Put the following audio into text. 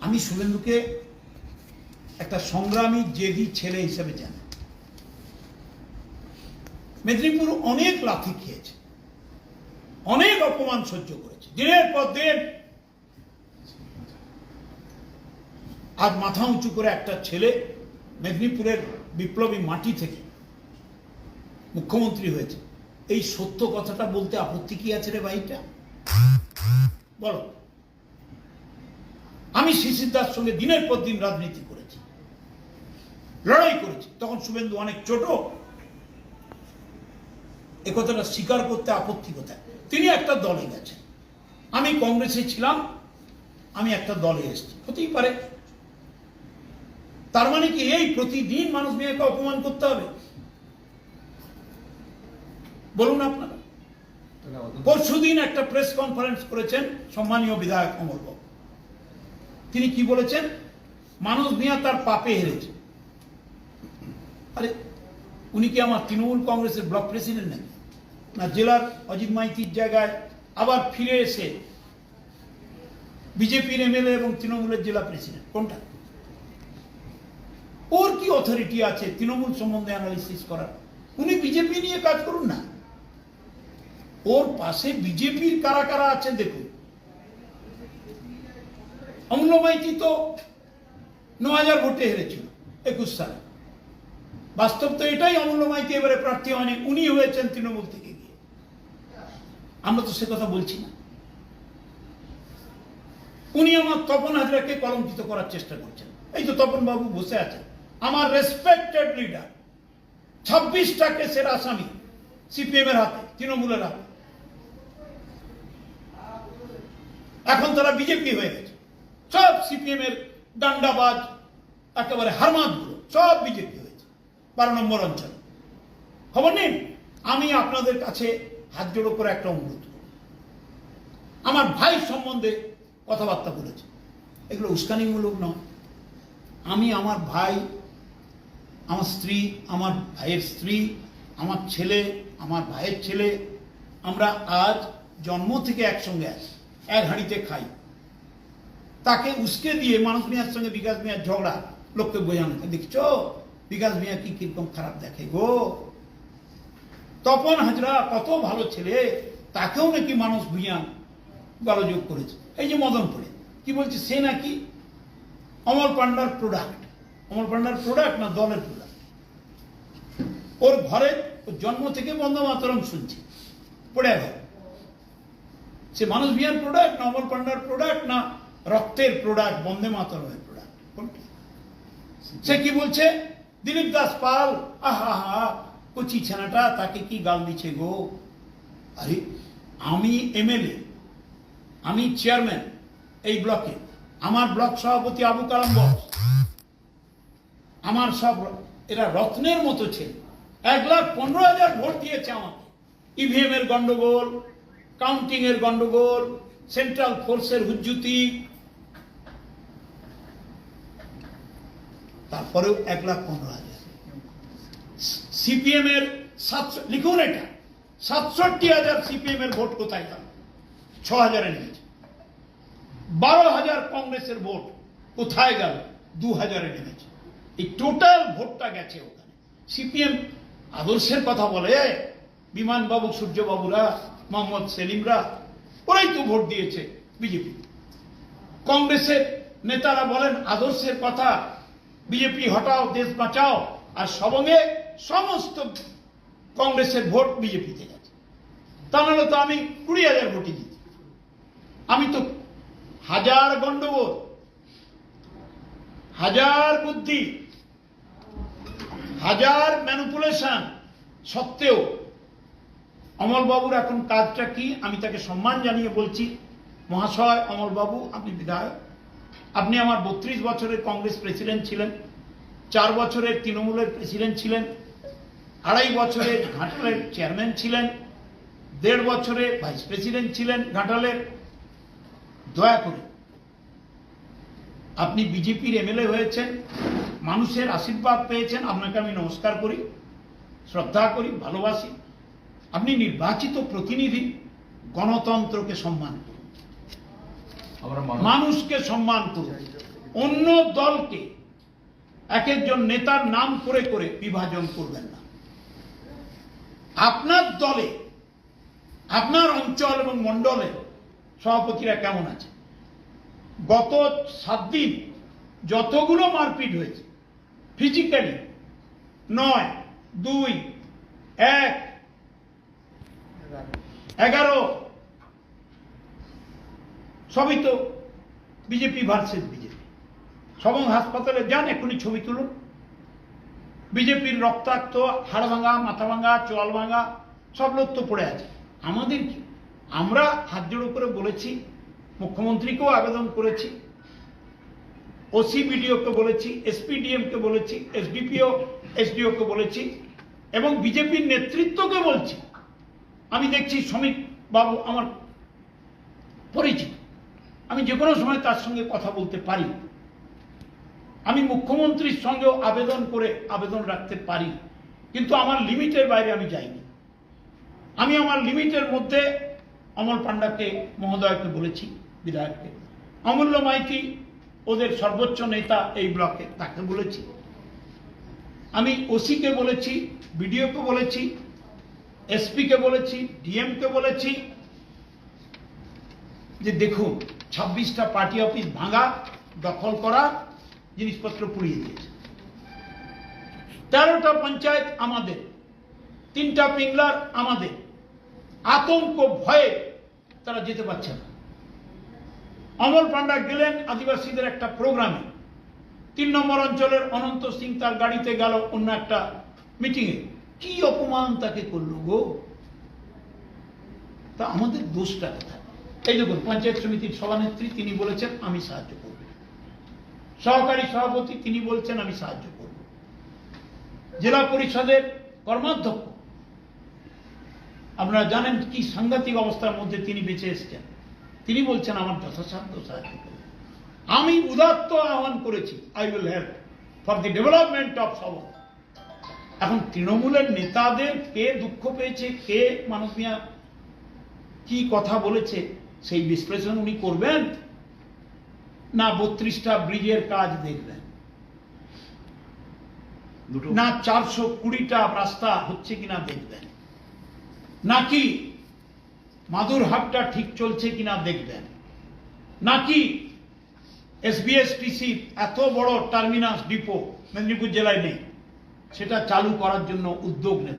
আমি শুভেন্দুকে একটা সংগ্রামী জেদি ছেলে হিসেবে জানি। মেদিনীপুর অনেক লাথি খেয়েছে, অনেক অপমান সহ্য করেছে, দিনের পর দিন। আজ মাথা উঁচু করে একটা ছেলে মেদিনীপুরের বিপ্লবী মাটি থেকে মুখ্যমন্ত্রী হয়েছে। এই সত্য কথাটা বলতে আপত্তি কি আছে রে ভাইটা? বলো। আমি শিশির দাস সঙ্গে দিনের পর দিন রাজনীতি করেছি, লড়াই করেছি, তখন শুভেন্দু অনেক ছোট। এ কথাটা স্বীকার করতে আপত্তি কোথায়? তিনি একটা দলে গেছেন, আমি কংগ্রেসে ছিলাম, আমি একটা দলে এসেছি, হতেই পারে। তার মানে কি এই প্রতিদিন মানুষ মেয়েকে অপমান করতে হবে? বলুন আপনারা। পরশুদিন একটা প্রেস কনফারেন্স করেছেন সম্মানীয় বিধায়ক অমল বাবু। তিনি কি বলেছেন? মানুষ মিয়া তার পাপে হেরেছে। আরে উনি কি আমার তৃণমূল কংগ্রেসের ব্লক প্রেসিডেন্ট নাকি? না জেলার অজিত মাইতির জায়গায় আবার ফিরে এসে বিজেপির এমএলএ এবং তৃণমূলের জেলা প্রেসিডেন্ট? কোনটা? ওর কি অথরিটি আছে তৃণমূল সম্বন্ধে অ্যানালিসিস করার? উনি বিজেপি নিয়ে কাজ করুন না। ওর পাশে বিজেপির কারা কারা আছে দেখুন। অমূল্য মাইতি তো ৯,০০০ ভোটে হেরেছিল ২১ সালে। বাস্তব তো এটাই, অমূল্য মাইতি এবারে প্রার্থী হয়নি, উনি হয়েছেন তৃণমূল থেকে গিয়ে। আমরা তো সে কথা বলছি না। উনি আমার তপন হাজরাকে কলঙ্কিত করার চেষ্টা করছেন। এই তো তপন বাবু বসে আছেন, আমার রেসপেক্টেড লিডার। ২৬টা কেসের আসামি সিপিএম এর হাতে, তৃণমূলের হাতে। এখন তারা বিজেপি হয়ে গেছে। সব সিপিএম এর ডান্ডাবাজ, একেবারে হারমাদগুলো সব বিজেপি হয়েছে ১২ নম্বর অঞ্চলে। খবর নিন। আমি আপনাদের কাছে হাত জোড়ো করে একটা অনুরোধ করব, আমার ভাই সম্বন্ধে কথাবার্তা বলেছে, এগুলো উস্কানিমূলক নয়। আমি আমার ভাই, আমার স্ত্রী, আমার ভাইয়ের স্ত্রী, আমার ছেলে, আমার ভাইয়ের ছেলে, আমরা আজ জন্ম থেকে একসঙ্গে আছি, এক হাঁড়িতে খাই। তাকে উস্কে দিয়ে মানুষ মিয়ার সঙ্গে বিকাশ মিয়ার ঝগড়া লোককে বোঝানো, দেখছো বিকাশ মিয়া কি কিরকম খারাপ দেখে গো। তপন হাজরা কত ভালো ছেলে, তাকেও নাকি মানুষ ভুঁইয়া গালযোগ করেছে। এই যে মদনপুরে কি বলছে, সে নাকি অমল পান্ডার প্রোডাক্ট। অমল পান্ডার প্রোডাক্ট না দলের প্রোডাক্ট। ওর ঘরে জন্ম থেকে বন্দে মাতরম শুনছি, পড়ে গেল। সে মানুষ মিয়ার প্রোডাক্ট না অমল পান্ডার প্রোডাক্ট না রক্তের প্রোডাক্ট বন্দে মাতরমের প্রোডাক্ট? সে কি বলছে? দিলীপ দাস পাল, আহা হা কচি ছানাটা, তাকে কি গাল দিচ্ছে গো। আরে আমি এমএলএ, আমি চেয়ারম্যান এই ব্লকে, আমার ব্লক সভাপতি আবু কালাম বস, আমার সব এরা রত্নের মতো ছেলে। ১,১৫,০০০ ভোট দিয়েছে আমাকে। ইভিএম এর গন্ডগোল, কাউন্টিং এর গন্ডগোল, সেন্ট্রাল ফোর্সের হুজ্জুতি, তারপরেও ১,১৫,০০০। সিপিএম এর ৭০০, লিখুন এটা, ৬৭,০০০ সিপিএম এর ভোট কোথায় গেল? ৬,০০০ নেমেছে। ১২,০০০ কংগ্রেসের ভোট কোথায় গেল? ২,০০০ নেমেছে। এই টোটাল ভোটটা গেছে ওখানে। সিপিএম আদর্শের কথা বলে বিমানবাবু, সূর্যবাবুরা, মোহাম্মদ সেলিমরা, ওরাই তো ভোট দিয়েছে বিজেপি। কংগ্রেসের নেতারা বলেন আদর্শের কথা, বিজেপি হটাও, দেশ বাঁচাও, আর সবঙ্গে সমস্ত কংগ্রেসের ভোট বিজেপিতে গেছে। তা নাহলে তো আমি ২০,০০০ ভোটে জিতি। আমি তো হাজার গন্ডগোল, হাজার বুদ্ধি, হাজার ম্যানিপুলেশন সত্ত্বেও অমলবাবুর এখন কাজটা কি আমি তাকে সম্মান জানিয়ে বলছি, মহাশয় অমলবাবু, আপনি বিধায়ক, আপনি আমার ৩২ বছরের কংগ্রেস প্রেসিডেন্ট ছিলেন, ৪ বছরের তৃণমূলের প্রেসিডেন্ট ছিলেন, ২.৫ বছরের ঘাটালের চেয়ারম্যান ছিলেন, ১.৫ বছরে ভাইস প্রেসিডেন্ট ছিলেন ঘাটালের। দয়া করে আপনি বিজেপির এমএলএ হয়েছেন, মানুষের আশীর্বাদ পেয়েছেন, আপনাকে আমি নমস্কার করি, শ্রদ্ধা করি, ভালোবাসি। আপনি নির্বাচিত প্রতিনিধি, গণতন্ত্রকে সম্মান করুন, মানুষকে সম্মান করুন। অন্য দলকে এক একজন নেতার নাম করে করে বিভাজন করবেন না। আপনার দলে, আপনার অঞ্চল এবং মণ্ডলে সভাপতিরা কেমন আছে? গত 7 দিন যতগুলো মারপিট হয়েছে ফিজিক্যালি, 9, 2, 1, 11, সবই তো বিজেপি ভার্সেস বিজেপি। সবং হাসপাতালে যান, এক্ষুনি ছবি তুলুন। বিজেপির রক্তাক্ত, হাড় ভাঙা, মাথা ভাঙা, চোয়াল ভাঙা সব লোক তো পড়ে আছে। আমাদের কি? আমরা হাত জোড়ো করে বলেছি, মুখ্যমন্ত্রীকেও আবেদন করেছি, ওসি বিডিওকে বলেছি, এসপিডিএমকে বলেছি, এসডিপিও এসডিওকে বলেছি এবং বিজেপির নেতৃত্বকে বলছি। আমি দেখছি শ্রমিক বাবু আমার পরিচিত, আমি যে কোনো সময় তার সঙ্গে কথা বলতে পারি। আমি মুখ্যমন্ত্রীর সঙ্গেও আবেদন রাখতে পারি, কিন্তু আমার লিমিটের বাইরে আমি যাইনি। আমি আমার লিমিটের মধ্যে অমল পাণ্ডাকে মহোদয়কে বলেছি, বিধায়ককে, অমূল্য মাইতি ওদের সর্বোচ্চ নেতা এই ব্লকে, তাকে বলেছি। আমি ওসিকে বলেছি, বিডিওকে বলেছি, এসপিকে বলেছি, ডিএমকে বলেছি যে দেখুন 26টা পার্টি অফিস ভাঙা, দখল করা, জিনিসপত্র পুড়িয়ে দিয়েছে। 13টা পঞ্চায়েত আমাদের, 3টা পিংলার আমাদের। আতঙ্ক ভয়ে তারা যেতে পারছে না। অমল পাণ্ডা গেলেন আদিবাসীদের একটা প্রোগ্রামে, 3 নম্বর অঞ্চলের অনন্ত সিং তার গাড়িতে গেল অন্য একটা মিটিংয়ে। কি অপমান তাকে করলো গো! তা আমাদের দোষটা কোথায়? এই দেখুন, পঞ্চায়েত সমিতির সভানেত্রী তিনি বলেছেন আমি সাহায্য করব, সহকারী সভাপতি তিনি বলছেন আমি সাহায্য করব, জেলা পরিষদের কর্মাধ্যক্ষ আপনারা জানেন কি সাংঘাতিক অবস্থার মধ্যে তিনি বেঁচে এসেছেন, তিনি বলছেন আমার যথাসাধ্য সাহায্য করব। আমি উদাত্ত আহ্বান করেছি, I will help for the development of Sabang. এখন তৃণমূলের নেতাদের কে দুঃখ পেয়েছে, কে মাননীয় কি কথা বলেছে, সেই বিশ্লেষণ উনি করবেন না 32টা ব্রিজের কাজ দেখবেন, না 420টা রাস্তা হচ্ছে কিনা দেখবেন, নাকি মাদুরহাটটা ঠিক চলছে কিনা দেখবেন, নাকি এসবিএসটিসি এত বড় টার্মিনাস ডিপো মেদিনীপুর জেলায় নেই, সেটা চালু করার জন্য উদ্যোগ নেবেন।